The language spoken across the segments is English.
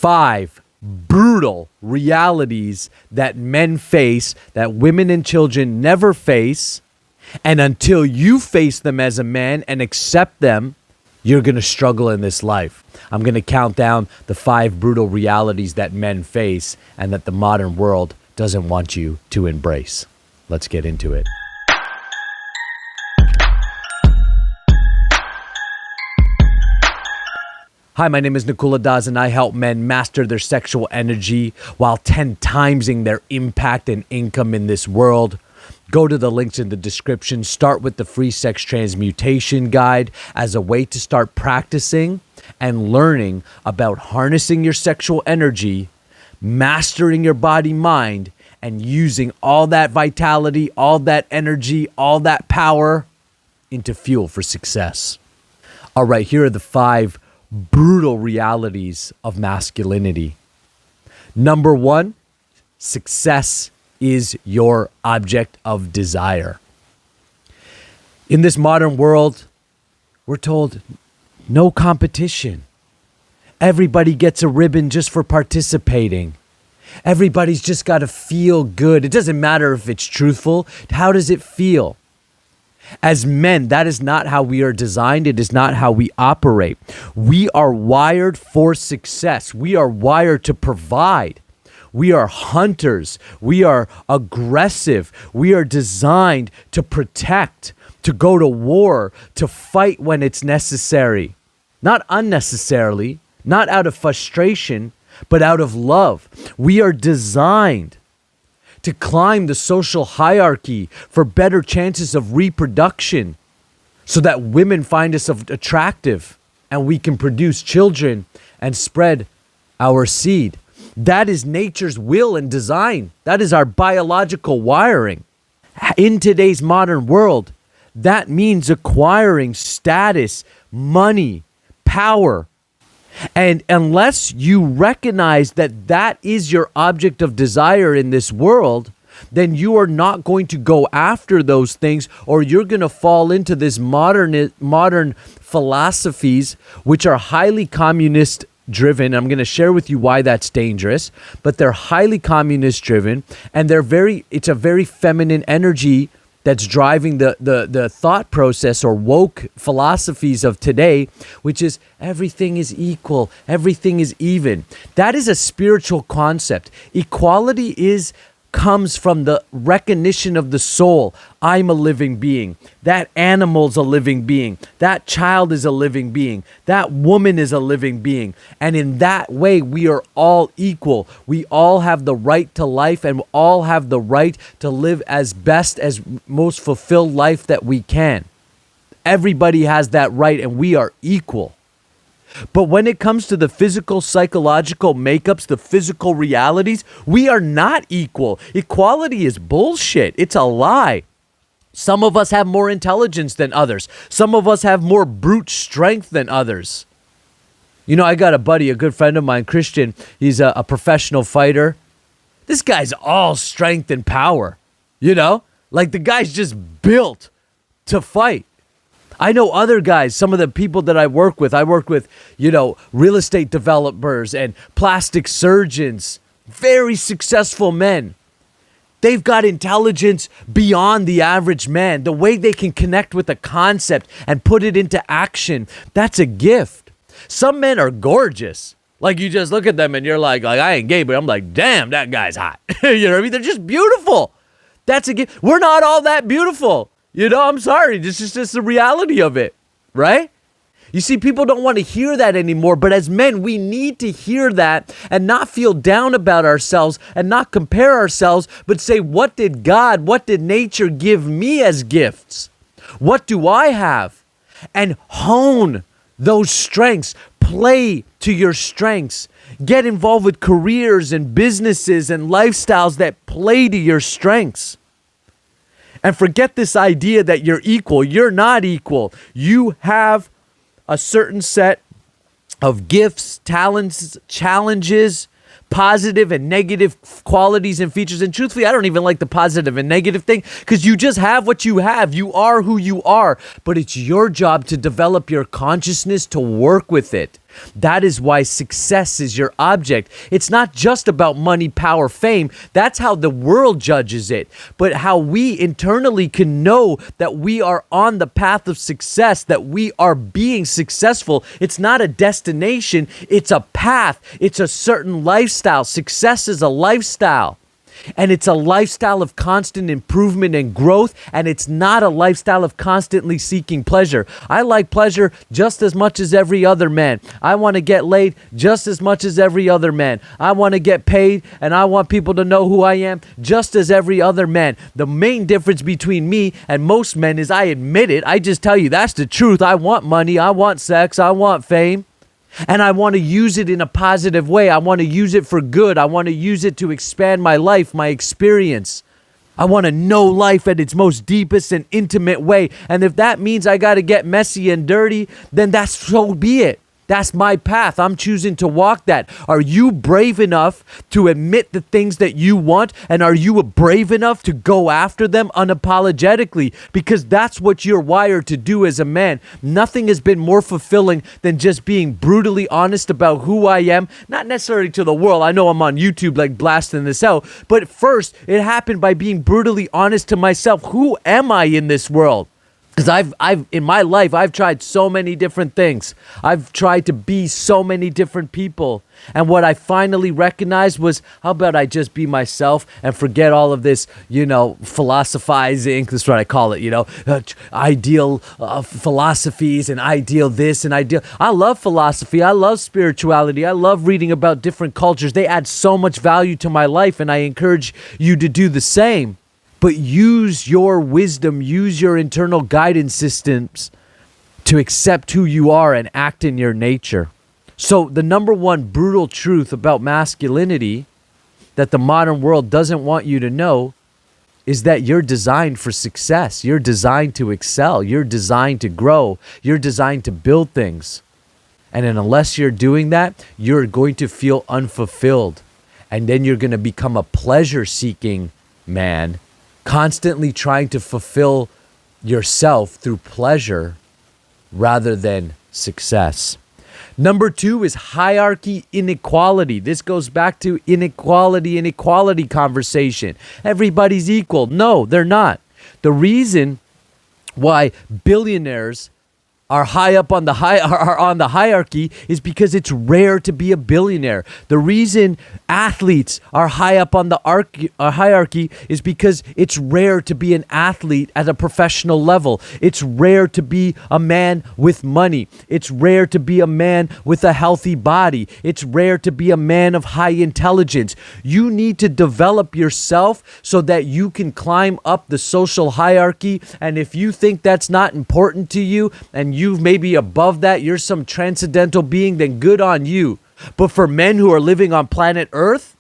5 brutal realities that men face that women and children never face. And until you face them as a man and accept them, you're going to struggle in this life. I'm going to count down the 5 brutal realities that men face and that the modern world doesn't want you to embrace. Let's get into it. Hi, my name is Nakula and I help men master their sexual energy while 10 timesing their impact and income in this world. Go to the links in the description. Start with the free sex transmutation guide as a way to start practicing and learning about harnessing your sexual energy, mastering your body mind, and using all that vitality, all that energy, all that power into fuel for success. All right, here are the 5 brutal realities of masculinity. Number 1, success is your object of desire. In this modern world, we're told no competition. Everybody gets a ribbon just for participating. Everybody's just got to feel good. It doesn't matter if it's truthful. How does it feel? As men, that is not how we are designed. It is not how we operate. We are wired for success. We are wired to provide. We are hunters. We are aggressive. We are designed to protect, to go to war, to fight when it's necessary. Not unnecessarily, not out of frustration, but out of love. We are designed to climb the social hierarchy for better chances of reproduction so that women find us attractive and we can produce children and spread our seed. That is nature's will and design. That is our biological wiring. In today's modern world, that means acquiring status, money, power. And unless you recognize that that is your object of desire in this world, then you are not going to go after those things, or you're going to fall into this modern philosophies, which are highly communist driven. I'm going to share with you why that's dangerous, but they're highly communist driven, and it's a very feminine energy that's driving the thought process or woke philosophies of today, which is everything is equal, everything is even. That is a spiritual concept. Equality comes from the recognition of the soul. I'm a living being. That animal's a living being. That child is a living being. That woman is a living being. And in that way, we are all equal. We all have the right to life and all have the right to live as best, as most fulfilled life that we can. Everybody has that right and we are equal. But when it comes to the physical, psychological makeups, the physical realities, we are not equal. Equality is bullshit. It's a lie. Some of us have more intelligence than others. Some of us have more brute strength than others. You know, I got a buddy, a good friend of mine, Christian. He's a professional fighter. This guy's all strength and power, you know? Like the guy's just built to fight. I know other guys, some of the people that I work with, real estate developers and plastic surgeons, very successful men. They've got intelligence beyond the average man. The way they can connect with a concept and put it into action, that's a gift. Some men are gorgeous. Like you just look at them and you're like I ain't gay, but I'm like, damn, that guy's hot. You know what I mean? They're just beautiful. That's a gift. We're not all that beautiful. You know, I'm sorry. This is just the reality of it, right? You see, people don't want to hear that anymore, but as men, we need to hear that and not feel down about ourselves and not compare ourselves, but say, what did God, what did nature give me as gifts? What do I have? And hone those strengths. Play to your strengths. Get involved with careers and businesses and lifestyles that play to your strengths. And forget this idea that you're equal. You're not equal. You have a certain set of gifts, talents, challenges, positive and negative qualities and features. And truthfully, I don't even like the positive and negative thing because you just have what you have. You are who you are. But it's your job to develop your consciousness to work with it. That is why success is your object. It's not just about money, power, fame. That's how the world judges it. But how we internally can know that we are on the path of success, that we are being successful. It's not a destination, it's a path. It's a certain lifestyle. Success is a lifestyle. And it's a lifestyle of constant improvement and growth, and it's not a lifestyle of constantly seeking pleasure. I like pleasure just as much as every other man. I want to get laid just as much as every other man. I want to get paid, and I want people to know who I am just as every other man. The main difference between me and most men is I admit it. I just tell you that's the truth. I want money. I want sex. I want fame. And I want to use it in a positive way. I want to use it for good. I want to use it to expand my life, my experience. I want to know life at its most deepest and intimate way. And if that means I got to get messy and dirty, then that's so be it. That's my path. I'm choosing to walk that. Are you brave enough to admit the things that you want? And are you brave enough to go after them unapologetically? Because that's what you're wired to do as a man. Nothing has been more fulfilling than just being brutally honest about who I am. Not necessarily to the world. I know I'm on YouTube like blasting this out. But first, it happened by being brutally honest to myself. Who am I in this world? Because I've in my life, I've tried so many different things. I've tried to be so many different people. And what I finally recognized was, how about I just be myself and forget all of this, philosophizing. That's what I call it, ideal philosophies and ideal this and ideal. I love philosophy. I love spirituality. I love reading about different cultures. They add so much value to my life, and I encourage you to do the same. But use your wisdom, use your internal guidance systems to accept who you are and act in your nature. So the number one brutal truth about masculinity that the modern world doesn't want you to know is that you're designed for success. You're designed to excel. You're designed to grow. You're designed to build things. And then unless you're doing that, you're going to feel unfulfilled. And then you're going to become a pleasure-seeking man, constantly trying to fulfill yourself through pleasure rather than success. Number two is hierarchy inequality. This goes back to inequality conversation. Everybody's equal. No, they're not. The reason why billionaires are high up on the hierarchy is because it's rare to be a billionaire. The reason athletes are high up on the hierarchy is because it's rare to be an athlete at a professional level. It's rare to be a man with money. It's rare to be a man with a healthy body. It's rare to be a man of high intelligence. You need to develop yourself so that you can climb up the social hierarchy. And if you think that's not important to you and you maybe above that, you're some transcendental being, then good on you. But for men who are living on planet Earth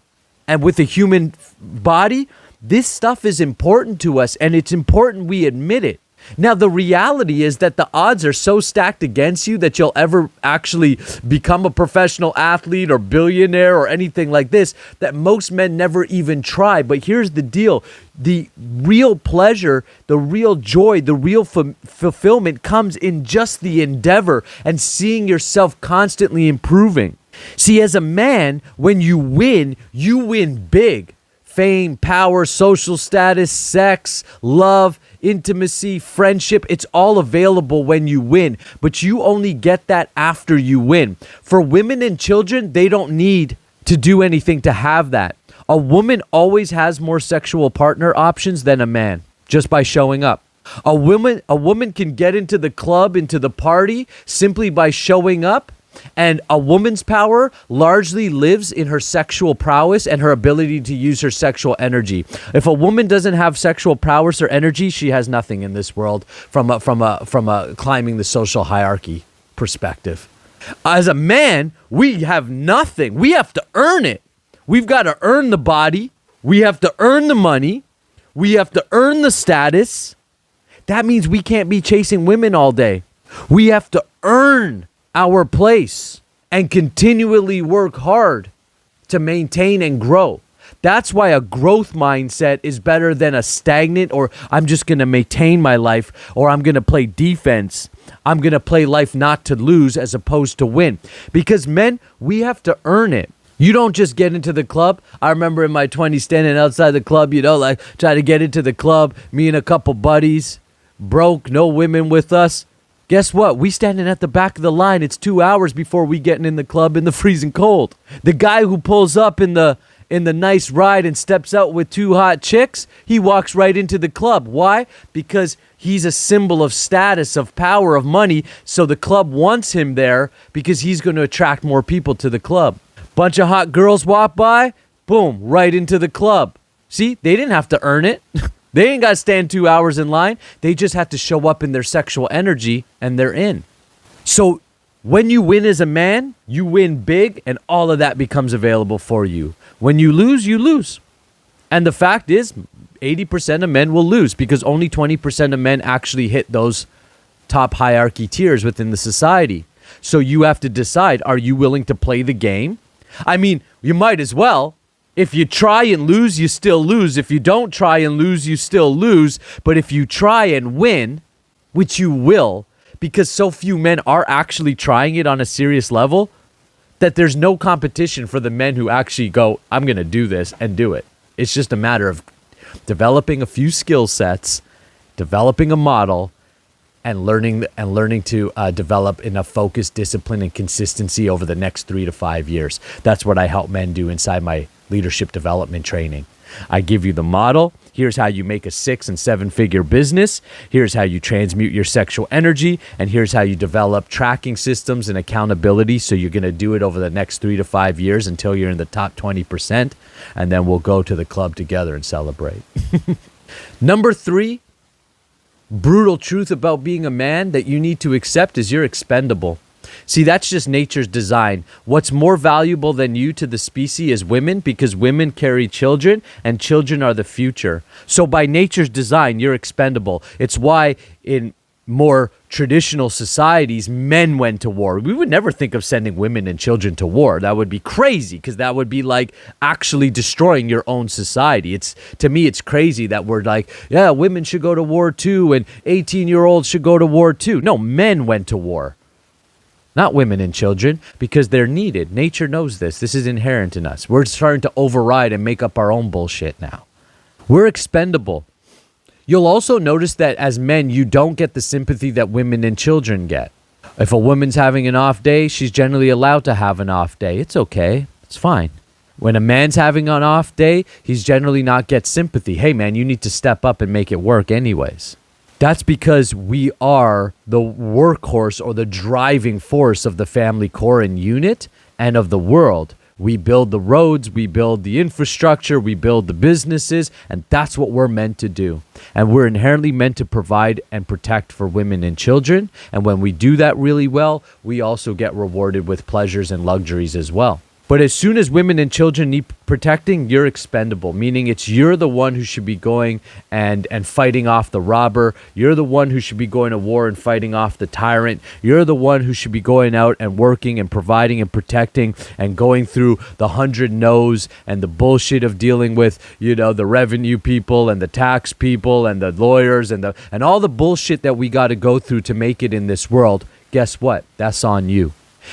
and with a human body, this stuff is important to us, and it's important we admit it. Now, the reality is that the odds are so stacked against you that you'll ever actually become a professional athlete or billionaire or anything like this, that most men never even try. But here's the deal. The real pleasure, the real joy, the real fulfillment comes in just the endeavor and seeing yourself constantly improving. See, as a man, when you win big. Fame, power, social status, sex, love, intimacy, friendship, it's all available when you win, but you only get that after you win. For women and children, they don't need to do anything to have that. A woman always has more sexual partner options than a man, just by showing up. A woman can get into the club, into the party, simply by showing up. And a woman's power largely lives in her sexual prowess and her ability to use her sexual energy. If a woman doesn't have sexual prowess or energy, she has nothing in this world from a climbing the social hierarchy perspective. As a man, we have nothing. We have to earn it. We've got to earn the body. We have to earn the money. We have to earn the status. That means we can't be chasing women all day. We have to earn our place and continually work hard to maintain and grow. That's why a growth mindset is better than a stagnant, or I'm just going to maintain my life, or I'm going to play defense. I'm going to play life not to lose as opposed to win. Because men, we have to earn it. You don't just get into the club. I remember in my 20s standing outside the club, like try to get into the club, me and a couple buddies, broke, no women with us. Guess what? We standing at the back of the line. It's 2 hours before we getting in the club in the freezing cold. The guy who pulls up in the nice ride and steps out with 2 hot chicks, he walks right into the club. Why? Because he's a symbol of status, of power, of money. So the club wants him there because he's going to attract more people to the club. Bunch of hot girls walk by, boom, right into the club. See, they didn't have to earn it. They ain't got to stand 2 hours in line. They just have to show up in their sexual energy and they're in. So when you win as a man, you win big and all of that becomes available for you. When you lose, you lose. And the fact is, 80% of men will lose because only 20% of men actually hit those top hierarchy tiers within the society. So you have to decide, are you willing to play the game? I mean, you might as well. If you try and lose, you still lose. If you don't try and lose, you still lose. But if you try and win, which you will, because so few men are actually trying it on a serious level, that there's no competition for the men who actually go, I'm going to do this and do it. It's just a matter of developing a few skill sets, developing a model, and learning to develop enough focus, discipline, and consistency over the next 3 to 5 years. That's what I help men do inside my leadership development training. I give you the model. Here's how you make a 6 and 7 figure business. Here's how you transmute your sexual energy. And here's how you develop tracking systems and accountability. So you're going to do it over the next 3 to 5 years until you're in the top 20%. And then we'll go to the club together and celebrate. Number 3, brutal truth about being a man that you need to accept is you're expendable. See, that's just nature's design. What's more valuable than you to the species is women, because women carry children and children are the future. So by nature's design, you're expendable. It's why in more traditional societies, men went to war. We would never think of sending women and children to war. That would be crazy, because that would be like actually destroying your own society. To me, it's crazy that we're like, yeah, women should go to war too, and 18-year-olds should go to war too. No, men went to war. Not women and children, because they're needed. Nature knows this. This is inherent in us. We're starting to override and make up our own bullshit now. We're expendable. You'll also notice that as men, you don't get the sympathy that women and children get. If a woman's having an off day, she's generally allowed to have an off day. It's okay. It's fine. When a man's having an off day, he's generally not get sympathy. Hey man, you need to step up and make it work anyways. That's because we are the workhorse or the driving force of the family core and unit and of the world. We build the roads, we build the infrastructure, we build the businesses, and that's what we're meant to do. And we're inherently meant to provide and protect for women and children. And when we do that really well, we also get rewarded with pleasures and luxuries as well. But as soon as women and children need protecting, you're expendable, meaning you're the one who should be going and fighting off the robber. You're the one who should be going to war and fighting off the tyrant. You're the one who should be going out and working and providing and protecting and going through the 100 no's and the bullshit of dealing with, the revenue people and the tax people and the lawyers and all the bullshit that we got to go through to make it in this world. Guess what? That's on you.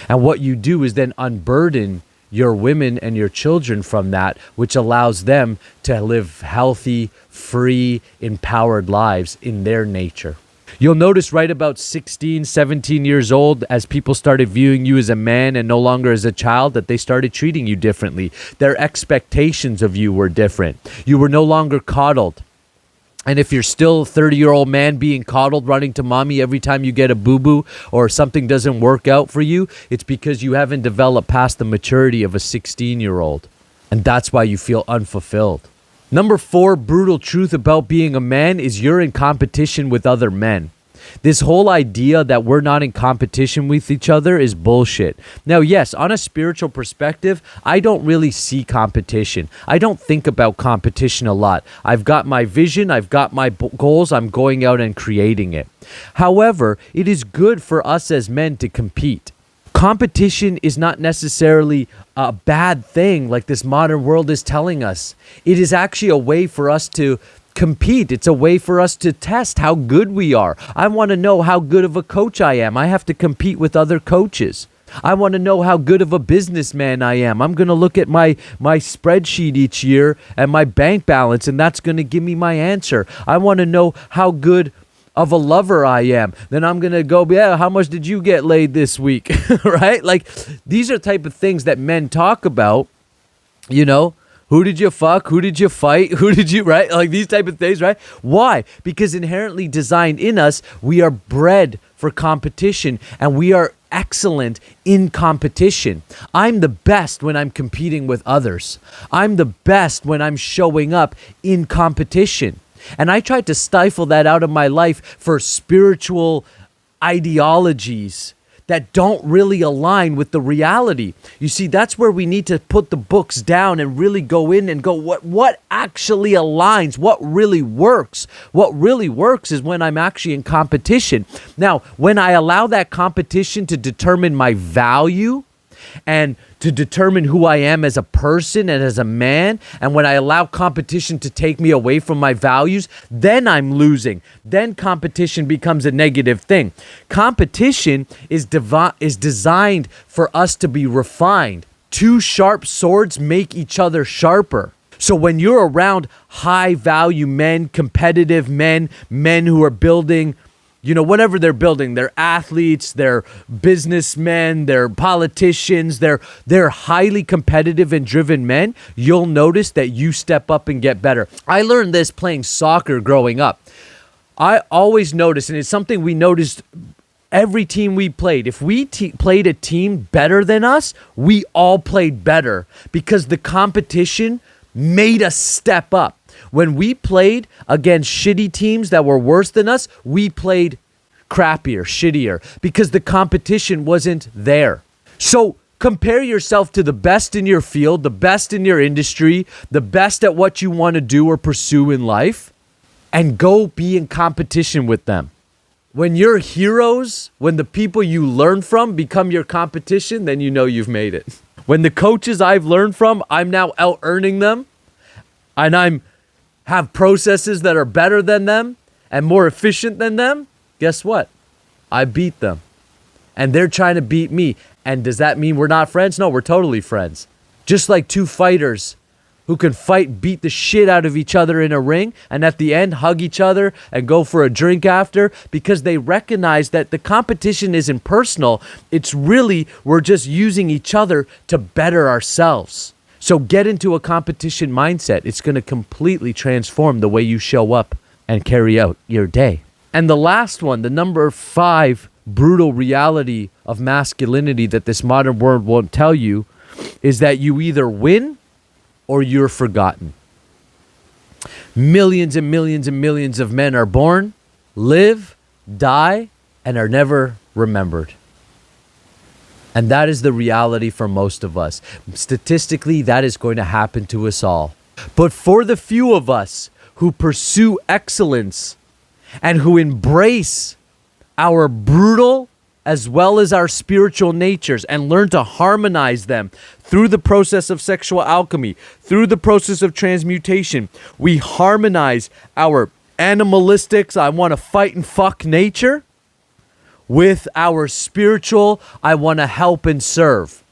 And what you do is then unburden your women and your children from that, which allows them to live healthy, free, empowered lives in their nature. You'll notice right about 16, 17 years old, as people started viewing you as a man and no longer as a child, that they started treating you differently. Their expectations of you were different. You were no longer coddled. And if you're still a 30-year-old man being coddled, running to mommy every time you get a boo-boo or something doesn't work out for you, it's because you haven't developed past the maturity of a 16-year-old. And that's why you feel unfulfilled. Number 4, brutal truth about being a man is you're in competition with other men. This whole idea that we're not in competition with each other is bullshit. Now, yes, on a spiritual perspective, I don't really see competition. I don't think about competition a lot. I've got my vision, I've got my goals, I'm going out and creating it. However, it is good for us as men to compete. Competition is not necessarily a bad thing like this modern world is telling us. It is actually a way for us to compete. It's a way for us to test how good we are. I want to know how good of a coach I am. I have to compete with other coaches. I want to know how good of a businessman I am. I'm going to look at my spreadsheet each year and my bank balance, and that's going to give me my answer. I want to know how good of a lover I am. Then I'm going to go, yeah, how much did you get laid this week? Right? Like, these are type of things that men talk about, you know. Who did you fuck? Who did you fight? Who did you, right? Like these type of things, right? Why? Because inherently designed in us, we are bred for competition and we are excellent in competition. I'm the best when I'm competing with others. I'm the best when I'm showing up in competition. And I tried to stifle that out of my life for spiritual ideologies that don't really align with the reality. You see, that's where we need to put the books down and really go in and go, what actually aligns, what really works. What really works is when I'm actually in competition. Now, when I allow that competition to determine my value and to determine who I am as a person and as a man, and when I allow competition to take me away from my values, then I'm losing. Then competition becomes a negative thing. Competition is designed for us to be refined. Two sharp swords make each other sharper. So when you're around high value men, competitive men who are building, you know, whatever they're building, they're athletes, they're businessmen, they're politicians, they're highly competitive and driven men, you'll notice that you step up and get better. I learned this playing soccer growing up. I always noticed, and it's something we noticed every team we played. If we played a team better than us, we all played better because the competition made us step up. When we played against shitty teams that were worse than us, we played crappier, shittier, because the competition wasn't there. So compare yourself to the best in your field, the best in your industry, the best at what you want to do or pursue in life, and go be in competition with them. When your heroes, when the people you learn from become your competition, then you know you've made it. When the coaches I've learned from, I'm now out earning them, and I'm have processes that are better than them and more efficient than them, guess what? I beat them. And they're trying to beat me. And does that mean we're not friends? No, we're totally friends. Just like two fighters who can fight, beat the shit out of each other in a ring, and at the end hug each other and go for a drink after, because they recognize that the competition isn't personal. It's really, we're just using each other to better ourselves. So get into a competition mindset. It's going to completely transform the way you show up and carry out your day. And the last one, the number 5 brutal reality of masculinity that this modern world won't tell you, is that you either win or you're forgotten. Millions and millions and millions of men are born, live, die, and are never remembered. And that is the reality for most of us. Statistically, that is going to happen to us all. But for the few of us who pursue excellence and who embrace our brutal as well as our spiritual natures and learn to harmonize them through the process of sexual alchemy, through the process of transmutation, we harmonize our animalistics, I want to fight and fuck nature, with our spiritual, I want to help and serve.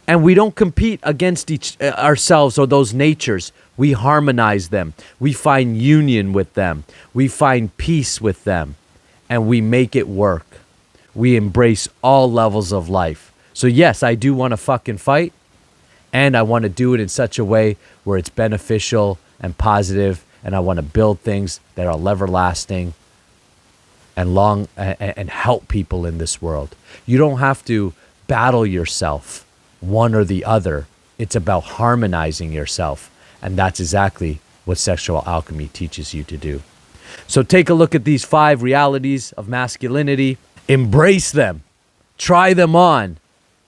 And we don't compete against ourselves or those natures. We harmonize them. We find union with them. We find peace with them. And we make it work. We embrace all levels of life. So yes, I do want to fucking fight. And I want to do it in such a way where it's beneficial and positive. And I want to build things that are everlasting and help people in this world. You don't have to battle yourself, one or the other. It's about harmonizing yourself. And that's exactly what sexual alchemy teaches you to do. So take a look at these 5 realities of masculinity. Embrace them. Try them on.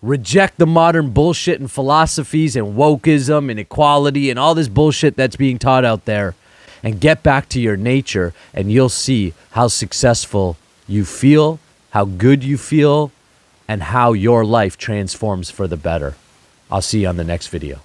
Reject the modern bullshit and philosophies and wokeism and equality and all this bullshit that's being taught out there. And get back to your nature, and you'll see how successful you feel, how good you feel, and how your life transforms for the better. I'll see you on the next video.